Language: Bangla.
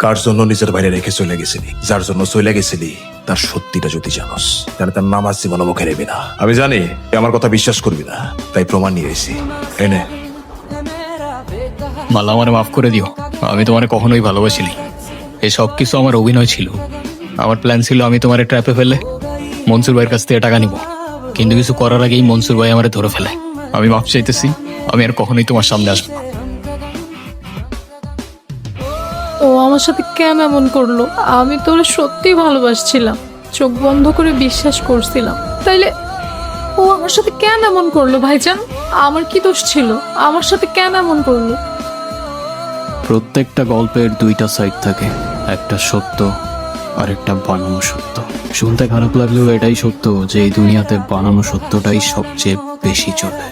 কার জন্য নিজের বাইরে রেখে চলে গেছিলি, যার জন্য চলে গেছিলি তার সত্যিটা যদি জানোস তাহলে তার নাম আজ জীবন মুখে নেবি না। আমি জানি তুই আমার কথা বিশ্বাস করবি না, তাই প্রমাণ নিয়ে এসেছি। এনে মালা, আমারে মাফ করে দিও। আমি তোমারে কখনোই ভালোবাসিনি। এই সব কিছু আমার অভিনয় ছিল। আমার প্ল্যান ছিল আমি তোমার ট্র্যাপে ফেলে মনসুর ভাইয়ের কাছ থেকে টাকা নিব, কিন্তু কিছু করার আগেই মনসুর ভাই আমারে ধরে ফেলে। আমি মাফ চাইতেছি, আমি আর কখনোই তোমার সামনে আসবো না। ও আমার সাথে কেন এমন করলো? আমি তো ওরে সত্যিই ভালোবাসছিলাম, চোখ বন্ধ করে বিশ্বাস করছিলাম। তাইলে ও আমার সাথে কেন এমন করলো? ভাইজান, আমার কি দোষ ছিল? আমার সাথে কেন এমন করলো? প্রত্যেকটা গল্পের দুইটা সাইড থাকে, একটা সত্য আর একটা বানানো সত্য। শুনতে খারাপ লাগলেও এটাই সত্য যে এই দুনিয়াতে বানানো সত্যটাই সবচেয়ে বেশি চলে।